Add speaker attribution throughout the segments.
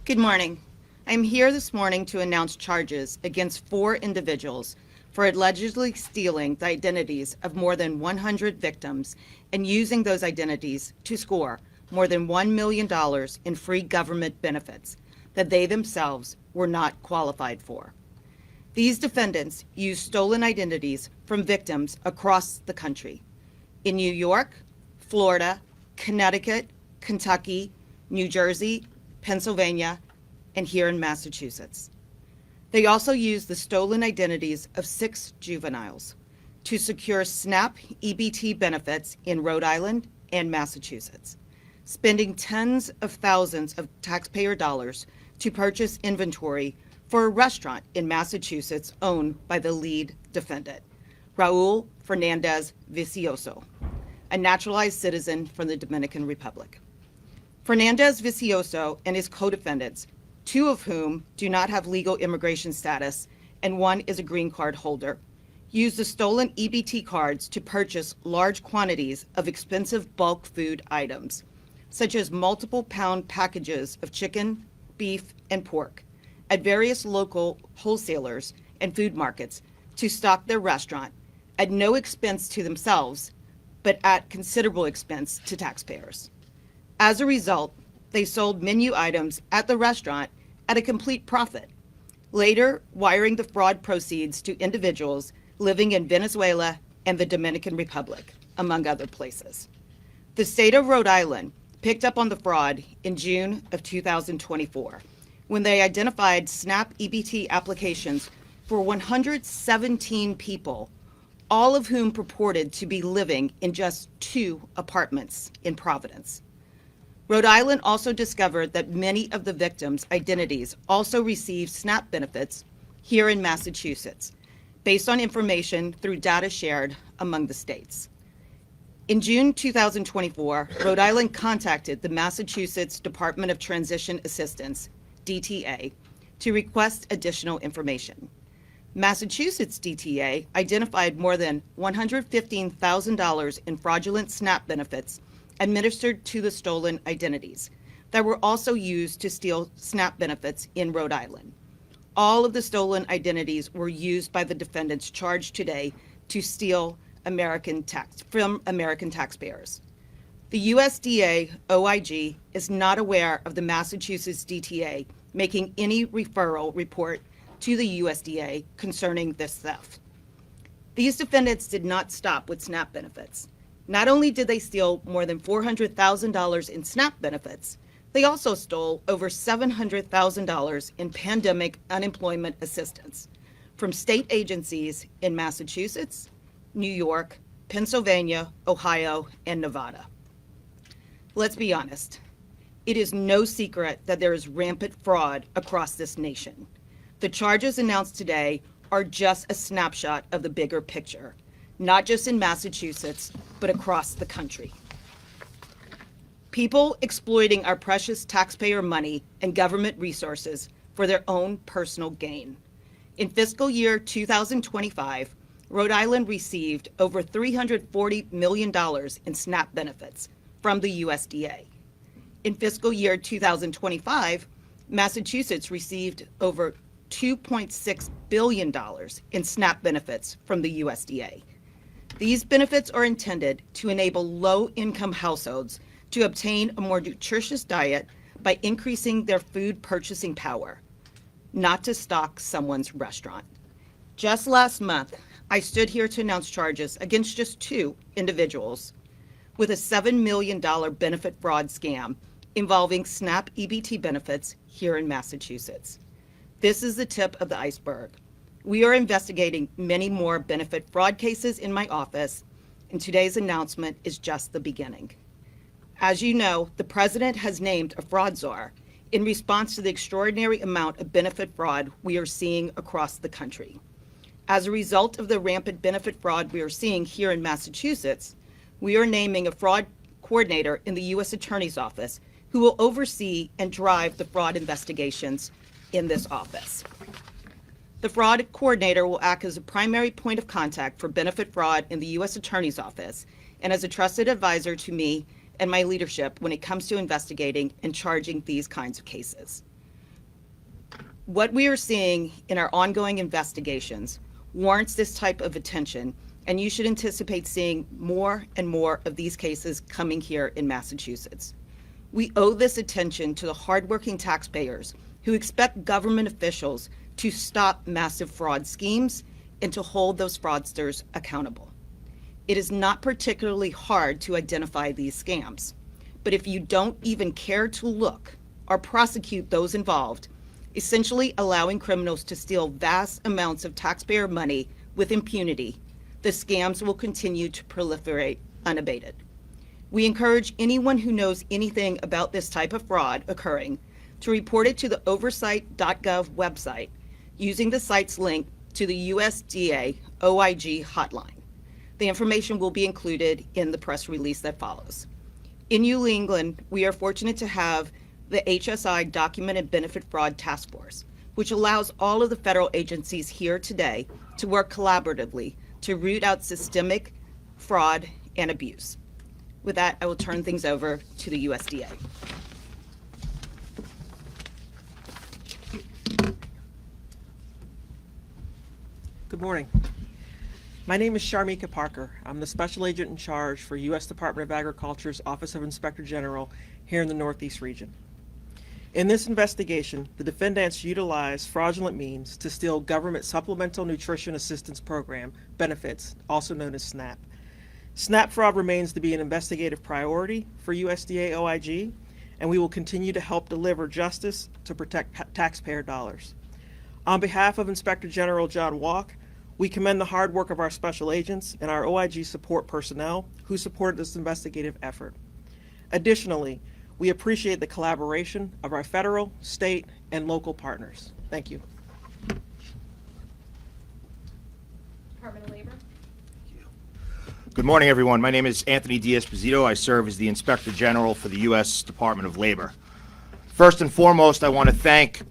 Speaker 1: Good morning. I'm here this morning to announce charges against 4 individuals for allegedly stealing the identities of more than 100 victims and using those identities to score more than $1 million in free government benefits that they themselves were not qualified for. These defendants used stolen identities from victims across the country in New York, Florida, Connecticut, Kentucky, New Jersey, Pennsylvania, and here in Massachusetts. They also used the stolen identities of 6 juveniles to secure SNAP EBT benefits in Rhode Island and Massachusetts, spending tens of thousands of taxpayer dollars to purchase inventory for a restaurant in Massachusetts owned by the lead defendant, Raul Fernandez Vicioso, a naturalized citizen from the Dominican Republic. Fernandez Vicioso and his co-defendants, 2 of whom do not have legal immigration status and 1 is a green card holder, used the stolen EBT cards to purchase large quantities of expensive bulk food items, such as multiple pound packages of chicken, beef, and pork at various local wholesalers and food markets to stock their restaurant at no expense to themselves, but at considerable expense to taxpayers. As a result, they sold menu items at the restaurant at a complete profit, later wiring the fraud proceeds to individuals living in Venezuela and the Dominican Republic, among other places. The state of Rhode Island picked up on the fraud in June of 2024, when they identified SNAP EBT applications for 117 people, all of whom purported to be living in just 2 apartments in Providence. Rhode Island also discovered that many of the victims' identities also received SNAP benefits here in Massachusetts, based on information through data shared among the states. In June 2024, Rhode Island contacted the Massachusetts Department of Transition Assistance, DTA, to request additional information. Massachusetts DTA identified more than $115,000 in fraudulent SNAP benefits administered to the stolen identities that were also used to steal SNAP benefits in Rhode Island. All of the stolen identities were used by the defendants charged today to steal from American taxpayers. The USDA OIG is not aware of the Massachusetts DTA making any referral report to the USDA concerning this theft. These defendants did not stop with SNAP benefits. Not only did they steal more than $400,000 in SNAP benefits, they also stole over $700,000 in pandemic unemployment assistance from state agencies in Massachusetts, New York, Pennsylvania, Ohio, and Nevada. Let's be honest. It is no secret that there is rampant fraud across this nation. The charges announced today are just a snapshot of the bigger picture, not just in Massachusetts, but across the country. People exploiting our precious taxpayer money and government resources for their own personal gain. In fiscal year 2025, Rhode Island received over $340 million in SNAP benefits from the USDA. In fiscal year 2025, Massachusetts received over $2.6 billion in SNAP benefits from the USDA. These benefits are intended to enable low-income households to obtain a more nutritious diet by increasing their food purchasing power, not to stock someone's restaurant. Just last month, I stood here to announce charges against just 2 individuals with a $7 million benefit fraud scam involving SNAP EBT benefits here in Massachusetts. This is the tip of the iceberg. We are investigating many more benefit fraud cases in my office, and today's announcement is just the beginning. As you know, the president has named a fraud czar in response to the extraordinary amount of benefit fraud we are seeing across the country. As a result of the rampant benefit fraud we are seeing here in Massachusetts, we are naming a fraud coordinator in the U.S. Attorney's Office who will oversee and drive the fraud investigations in this office. The fraud coordinator will act as a primary point of contact for benefit fraud in the U.S. Attorney's Office and as a trusted advisor to me and my leadership when it comes to investigating and charging these kinds of cases. What we are seeing in our ongoing investigations warrants this type of attention, and you should anticipate seeing more and more of these cases coming here in Massachusetts. We owe this attention to the hardworking taxpayers who expect government officials to stop massive fraud schemes and to hold those fraudsters accountable. It is not particularly hard to identify these scams, but if you don't even care to look or prosecute those involved, essentially allowing criminals to steal vast amounts of taxpayer money with impunity, the scams will continue to proliferate unabated. We encourage anyone who knows anything about this type of fraud occurring to report it to the oversight.gov website using the site's link to the USDA OIG hotline. The information will be included in the press release that follows. In New England, we are fortunate to have the HSI Documented Benefit Fraud Task Force, which allows all of the federal agencies here today to work collaboratively to root out systemic fraud and abuse. With that, I will turn things over to the USDA.
Speaker 2: Good morning. My name is Sharmika Parker. I'm the Special Agent in charge for U.S. Department of Agriculture's Office of Inspector General here in the Northeast region. In this investigation, the defendants utilized fraudulent means to steal Government Supplemental Nutrition Assistance Program benefits, also known as SNAP. SNAP fraud remains to be an investigative priority for USDA OIG, and we will continue to help deliver justice to protect taxpayer dollars. On behalf of Inspector General John Walk, we commend the hard work of our special agents and our OIG support personnel who supported this investigative effort. Additionally, we appreciate the collaboration of our federal, state, and local partners. Thank you.
Speaker 3: Department of Labor.
Speaker 4: Good morning, everyone. My name is Anthony D'Esposito. I serve as the Inspector General for the U.S. Department of Labor. First and foremost, I want to thank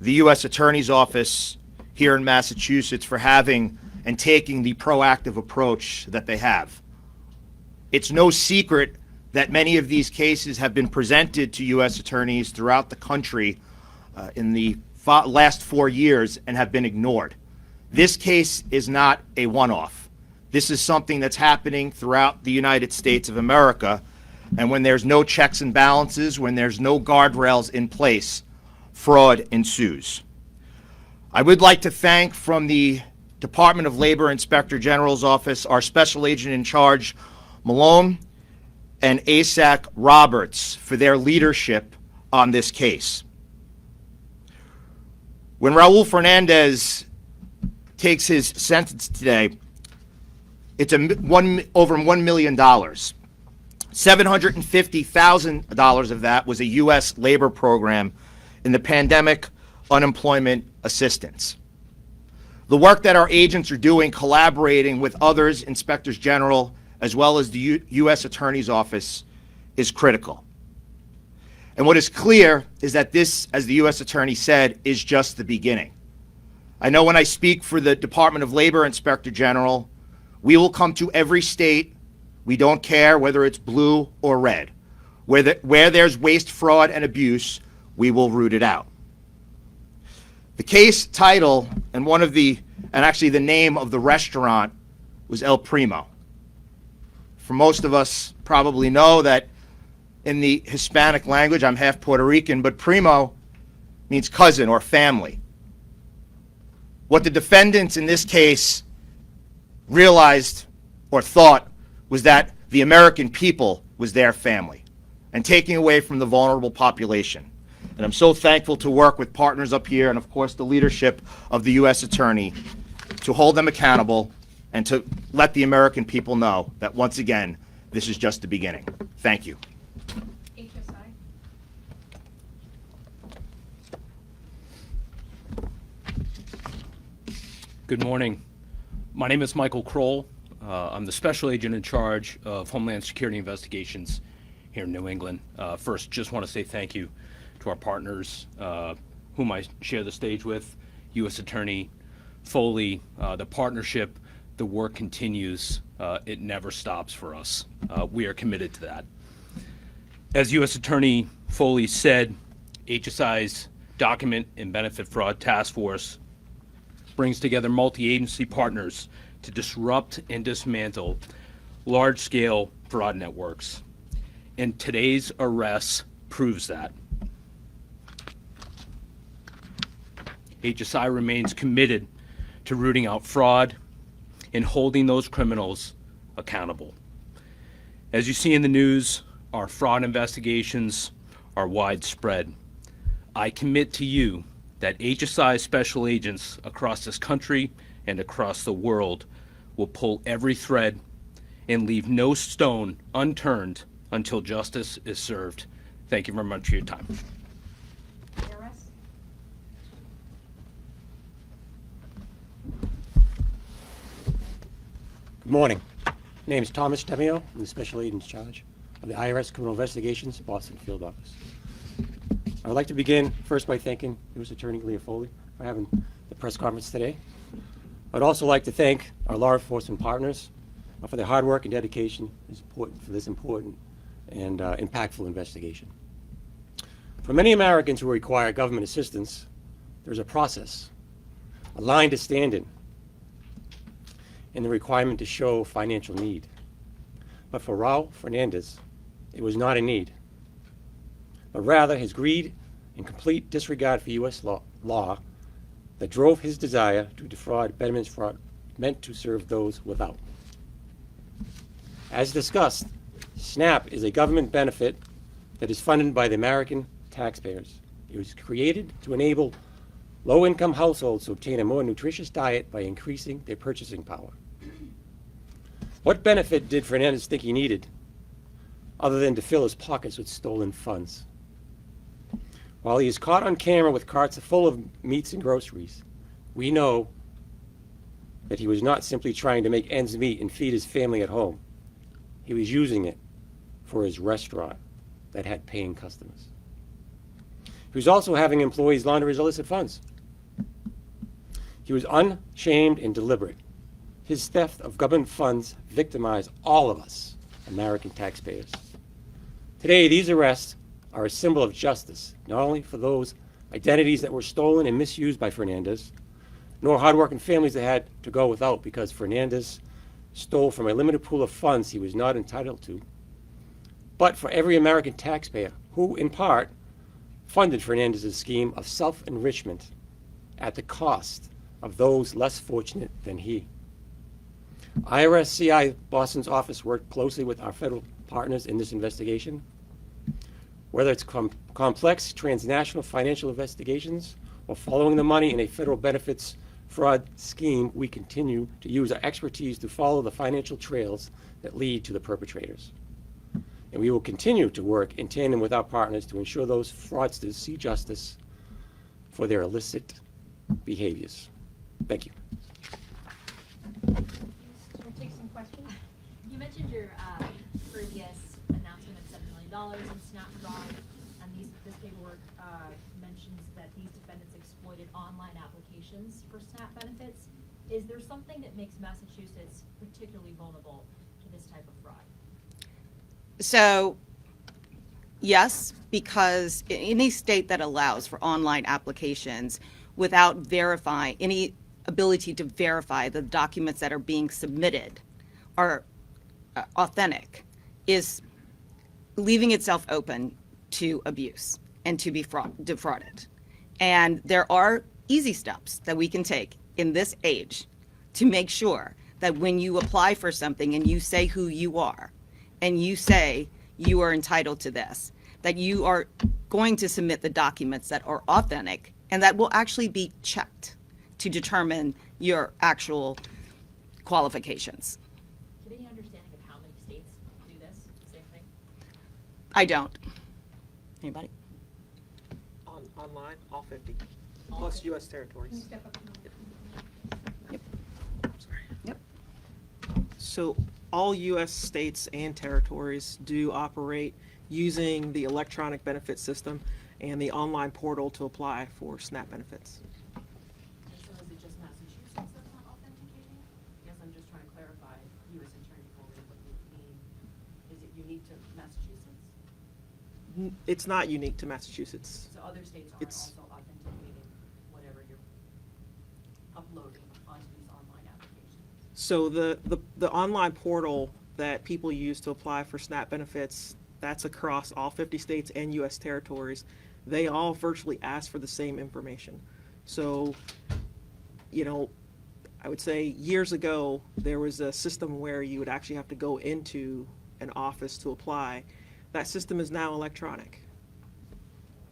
Speaker 4: the U.S. Attorney's Office here in Massachusetts for having and taking the proactive approach that they have. It's no secret that many of these cases have been presented to U.S. attorneys throughout the country in the last 4 years and have been ignored. This case is not a one-off. This is something that's happening throughout the United States of America, and when there's no checks and balances, when there's no guardrails in place, fraud ensues. I would like to thank from the Department of Labor Inspector General's Office our Special Agent in Charge, Malone, and ASAC Roberts for their leadership on this case. When Raul Fernandez takes his sentence today, it's over $1 million. $750,000 of that was a U.S. labor program in the pandemic unemployment assistance. The work that our agents are doing, collaborating with others, inspectors general, as well as the U.S. Attorney's Office, is critical. And what is clear is that this, as the U.S. Attorney said, is just the beginning. I know when I speak for the Department of Labor Inspector General, we will come to every state. We don't care whether it's blue or red. Where there's waste, fraud, and abuse, we will root it out. The case title and actually the name of the restaurant was El Primo. For most of us probably know that in the Hispanic language, I'm half Puerto Rican, but primo means cousin or family. What the defendants in this case realized or thought was that the American people was their family and taking away from the vulnerable population. And I'm so thankful to work with partners up here and, of course, the leadership of the U.S. Attorney to hold them accountable and to let the American people know that, once again, this is just the beginning. Thank you.
Speaker 3: HSI.
Speaker 5: Good morning. My name is Michael Kroll. I'm the Special Agent in charge of Homeland Security Investigations here in New England. First, just want to say thank you to our partners, whom I share the stage with, U.S. Attorney Foley. The partnership, the work continues. It never stops for us. We are committed to that. As U.S. Attorney Foley said, HSI's Document and Benefit Fraud Task Force brings together multi-agency partners to disrupt and dismantle large-scale fraud networks. And today's arrest proves that. HSI remains committed to rooting out fraud and holding those criminals accountable. As you see in the news, our fraud investigations are widespread. I commit to you that HSI special agents across this country and across the world will pull every thread and leave no stone unturned until justice is served. Thank you very much for your time.
Speaker 3: ARS?
Speaker 6: Good morning. My name is Thomas Temio. I'm the Special Agent in charge of the IRS Criminal Investigations Boston Field Office. I would like to begin first by thanking U.S. Attorney Leah Foley for having the press conference today. I'd also like to thank our law enforcement partners for their hard work and dedication for this important and impactful investigation. For many Americans who require government assistance, there's a process, a line to stand in, and the requirement to show financial need. But for Raul Fernandez, it was not a need, but rather his greed and complete disregard for U.S. law that drove his desire to defraud betterment fraud meant to serve those without. As discussed, SNAP is a government benefit that is funded by the American taxpayers. It was created to enable low-income households to obtain a more nutritious diet by increasing their purchasing power. What benefit did Fernandez think he needed other than to fill his pockets with stolen funds? While he is caught on camera with carts full of meats and groceries, we know that he was not simply trying to make ends meet and feed his family at home. He was using it for his restaurant that had paying customers. He was also having employees launder his illicit funds. He was unshamed and deliberate. His theft of government funds victimized all of us, American taxpayers. Today, these arrests are a symbol of justice, not only for those identities that were stolen and misused by Fernandez, nor hardworking families that had to go without because Fernandez stole from a limited pool of funds he was not entitled to, but for every American taxpayer who, in part, funded Fernandez's scheme of self-enrichment at the cost of those less fortunate than he. IRS CI Boston's office worked closely with our federal partners in this investigation. Whether it's complex transnational financial investigations or following the money in a federal benefits fraud scheme, we continue to use our expertise to follow the financial trails that lead to the perpetrators. And we will continue to work in tandem with our partners to ensure those fraudsters see justice for their illicit behaviors. Thank you.
Speaker 3: We'll take some questions.
Speaker 7: You mentioned your previous announcement of $7 million in SNAP fraud, and this paperwork mentions that these defendants exploited online applications for SNAP benefits. Is there something that makes Massachusetts particularly vulnerable to this type of fraud?
Speaker 1: So, yes, because any state that allows for online applications without verifying any ability to verify the documents that are being submitted are authentic is leaving itself open to abuse and to be defrauded. And there are easy steps that we can take in this age to make sure that when you apply for something and you say who you are and you say you are entitled to this, that you are going to submit the documents that are authentic and that will actually be checked to determine your actual qualifications.
Speaker 7: Do you have any understanding of how many states do this same thing?
Speaker 1: I don't. Anybody?
Speaker 2: Online, all 50, plus U.S. territories.
Speaker 3: Can you step up?
Speaker 1: Yep.
Speaker 2: So all U.S. states and territories do operate using the electronic benefit system and the online portal to apply for SNAP benefits.
Speaker 7: So is it just Massachusetts that's not authenticating? I guess I'm just trying to clarify, U.S. Attorney Foley, what you mean. Is it unique to Massachusetts?
Speaker 2: It's not unique to Massachusetts.
Speaker 7: So other states are
Speaker 2: It's-
Speaker 7: also authenticating?
Speaker 8: uploading onto these online applications?
Speaker 2: So the online portal that people use to apply for SNAP benefits, that's across all 50 states and U.S. territories. They all virtually ask for the same information. So, you know, I would say years ago, there was a system where you would actually have to go into an office to apply. That system is now electronic,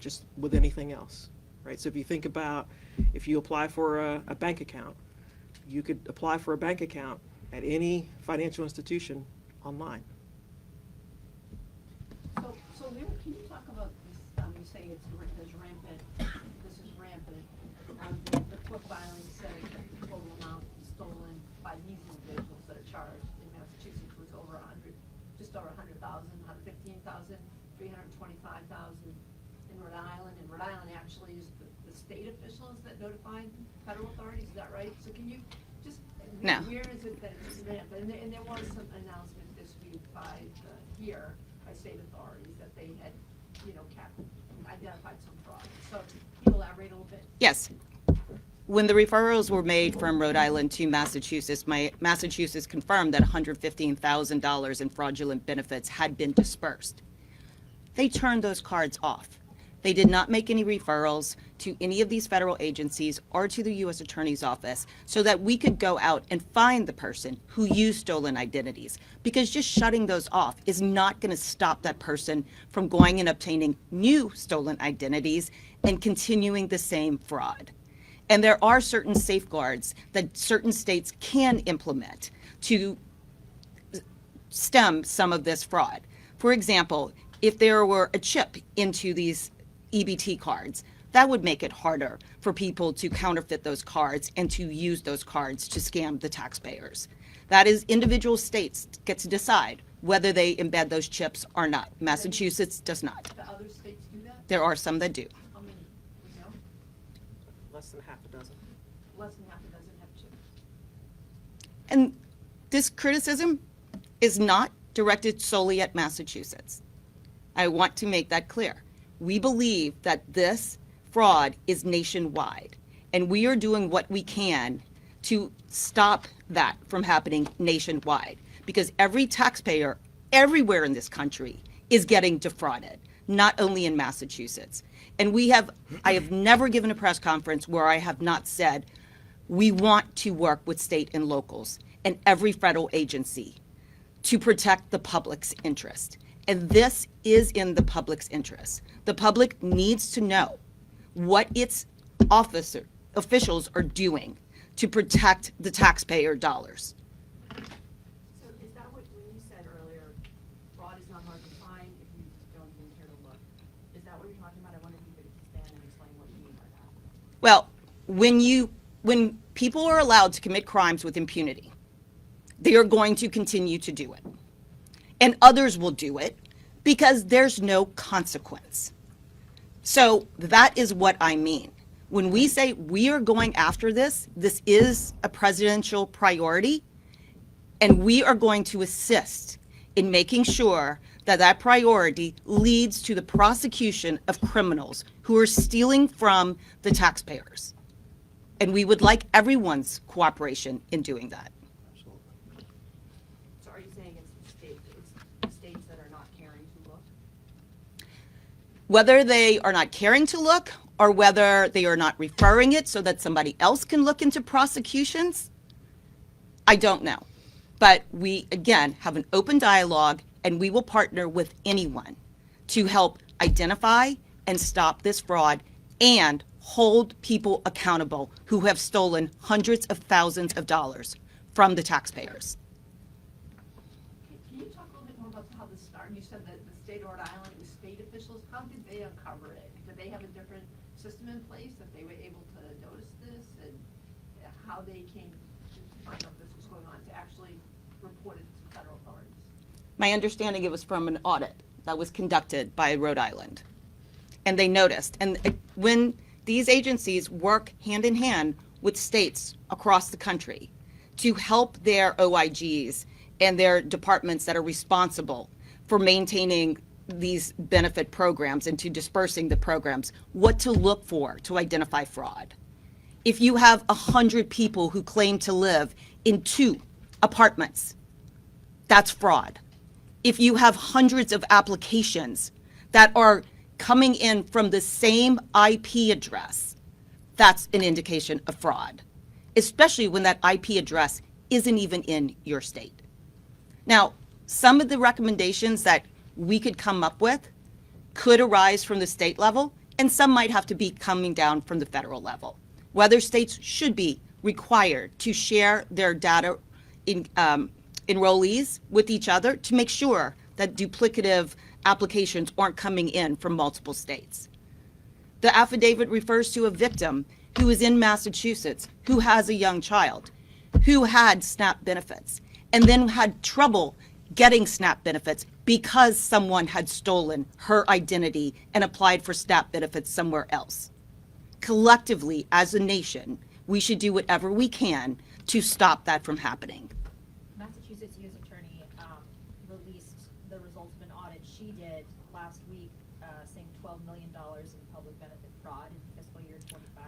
Speaker 2: just with anything else, right? So if you think about, if you apply for a bank account, you could apply for a bank account at any financial institution online.
Speaker 8: So Leah, can you talk about this, you say there's rampant, this is rampant. The court filing said that the total amount stolen by these individuals that are charged in Massachusetts was over 100, just over 100,000, 115,000, 325,000 in Rhode Island. And Rhode Island actually is the state officials that notified federal authorities, is that right? So can you just,
Speaker 1: No.
Speaker 8: where is it that it's rampant? And there was some announcement this week by by state authorities that they had, identified some fraud. So can you elaborate a little bit?
Speaker 1: Yes. When the referrals were made from Rhode Island to Massachusetts, Massachusetts confirmed that $115,000 in fraudulent benefits had been dispersed. They turned those cards off. They did not make any referrals to any of these federal agencies or to the U.S. Attorney's Office so that we could go out and find the person who used stolen identities. Because just shutting those off is not going to stop that person from going and obtaining new stolen identities and continuing the same fraud. And there are certain safeguards that certain states can implement to stem some of this fraud. For example, if there were a chip into these EBT cards, that would make it harder for people to counterfeit those cards and to use those cards to scam the taxpayers. That is, individual states get to decide whether they embed those chips or not. Massachusetts does not.
Speaker 8: The other states do that?
Speaker 1: There are some that do.
Speaker 8: How many? We know?
Speaker 2: Less than half a dozen.
Speaker 8: Less than half a dozen have chips.
Speaker 1: And this criticism is not directed solely at Massachusetts. I want to make that clear. We believe that this fraud is nationwide, and we are doing what we can to stop that from happening nationwide, because every taxpayer everywhere in this country is getting defrauded, not only in Massachusetts. And I have never given a press conference where I have not said, we want to work with state and locals and every federal agency to protect the public's interest. And this is in the public's interest. The public needs to know what its officials are doing to protect the taxpayer dollars.
Speaker 8: So is that what, when you said earlier, fraud is not hard to find if you don't even care to look? Is that what you're talking about? I wonder if you could expand and explain what you mean by that.
Speaker 1: Well, when people are allowed to commit crimes with impunity, they are going to continue to do it. And others will do it because there's no consequence. So that is what I mean. When we say we are going after this, this is a presidential priority, and we are going to assist in making sure that that priority leads to the prosecution of criminals who are stealing from the taxpayers. And we would like everyone's cooperation in doing that.
Speaker 8: So are you saying it's the states that are not caring to look?
Speaker 1: Whether they are not caring to look or whether they are not referring it so that somebody else can look into prosecutions, I don't know. But we, again, have an open dialogue, and we will partner with anyone to help identify and stop this fraud and hold people accountable who have stolen hundreds of thousands of dollars from the taxpayers.
Speaker 8: Can you talk a little bit more about how this started? You said that the state of Rhode Island, it was state officials. How did they uncover it? Did they have a different system in place that they were able to notice this, and how they came to find out this was going on to actually report it to federal authorities?
Speaker 1: My understanding, it was from an audit that was conducted by Rhode Island. And they noticed. And when these agencies work hand in hand with states across the country to help their OIGs and their departments that are responsible for maintaining these benefit programs and to dispersing the programs, what to look for to identify fraud. If you have 100 people who claim to live in 2 apartments, that's fraud. If you have hundreds of applications that are coming in from the same IP address, that's an indication of fraud, especially when that IP address isn't even in your state. Now, some of the recommendations that we could come up with could arise from the state level, and some might have to be coming down from the federal level. Whether states should be required to share their data enrollees with each other to make sure that duplicative applications aren't coming in from multiple states. The affidavit refers to a victim who is in Massachusetts, who has a young child, who had SNAP benefits, and then had trouble getting SNAP benefits because someone had stolen her identity and applied for SNAP benefits somewhere else. Collectively, as a nation, we should do whatever we can to stop that from happening.
Speaker 7: Massachusetts U.S. Attorney released the results of an audit she did last week, saying $12 million in public benefit fraud in fiscal year 25.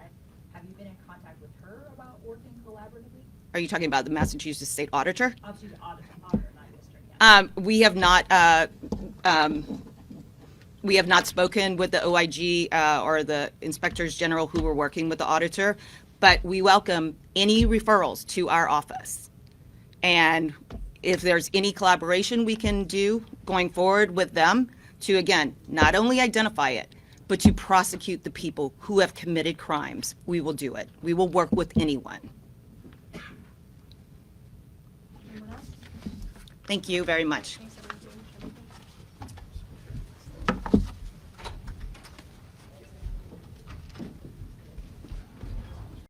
Speaker 7: Have you been in contact with her about working collaboratively?
Speaker 1: Are you talking about the Massachusetts State Auditor?
Speaker 7: Obviously, the auditor, not U.S. Attorney.
Speaker 1: We have not spoken with the OIG or the inspectors general who were working with the auditor, but we welcome any referrals to our office. And if there's any collaboration we can do going forward with them to, again, not only identify it, but to prosecute the people who have committed crimes, we will do it. We will work with anyone.
Speaker 3: Anyone else?
Speaker 1: Thank you very much.